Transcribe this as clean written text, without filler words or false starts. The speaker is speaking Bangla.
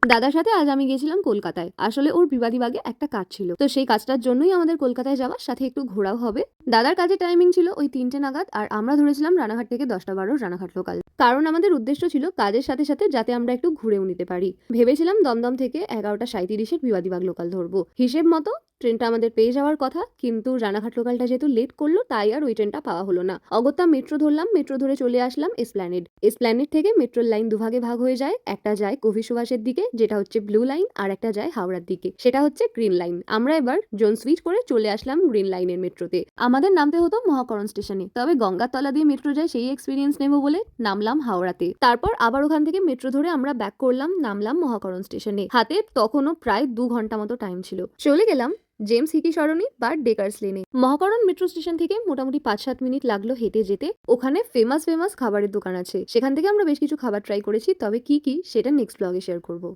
দাদার সাথে আজ আমি গেছিলাম কলকাতায়। আসলে ওর বিবাদীবাগে একটা কাজ ছিল, তো সেই কাজটার জন্যই আমাদের কলকাতায় যাওয়া, সাথে একটু ঘোরাও হবে। দাদার কাজের টাইমিং ছিল ওই 3টে নাগাদ, আর আমরা ধরেছিলাম রানাঘাট থেকে 10টা 12 রানাঘাট লোকাল। কারণ আমাদের উদ্দেশ্য ছিল কাজের সাথে সাথে যাতে আমরা একটু ঘুরেও নিতে পারি। ভেবেছিলাম দমদম থেকে 11টা 37-এর বিবাদীবাগ লোকাল ধরবো। হিসেব মতো ট্রেনটা আমাদের পেয়ে যাওয়ার কথা, কিন্তু রানাঘাট লোকালটা যেহেতু লেট করলো, তাই আর ওই ট্রেনটা পাওয়া হলো না। অগত্যা মেট্রো ধরলাম, মেট্রো ধরে চলে আসলাম এসপ্ল্যানেড। এসপ্ল্যানেড থেকে মেট্রোর লাইন দুভাগে ভাগ হয়ে যায়, একটা যায় কবি সুভাষের দিকে যেটা হচ্ছে ব্লু লাইন, আর একটা যায় হাওড়ার দিকে সেটা হচ্ছে গ্রিন লাইন। আমরা এবার জোন সুইচ করে চলে আসলাম গ্রিন লাইনের মেট্রোতে। আমাদের নামতে হতো মহাকরণ স্টেশনে, তবে গঙ্গার তলা দিয়ে মেট্রো যায় সেই এক্সপিরিয়েন্স নেবো বলে নামলাম হাওড়াতে। তারপর আবার ওখান থেকে মেট্রো ধরে আমরা ব্যাক করলাম, নামলাম মহাকরণ স্টেশনে। হাতে তখনও প্রায় 2 ঘন্টা মতো টাইম ছিল। চলে গেলাম জেমস হিকি সরণি বা ডেকার্স লেনে। মহাকরণ মেট্রো স্টেশন থেকে মোটামুটি 5-7 মিনিট লাগলো হেঁটে যেতে। ওখানে ফেমাস ফেমাস খাবারের দোকান আছে, সেখান থেকে আমরা বেশ কিছু খাবার ট্রাই করেছি, তবে কি কি সেটা নেক্সট ব্লগে শেয়ার করবো।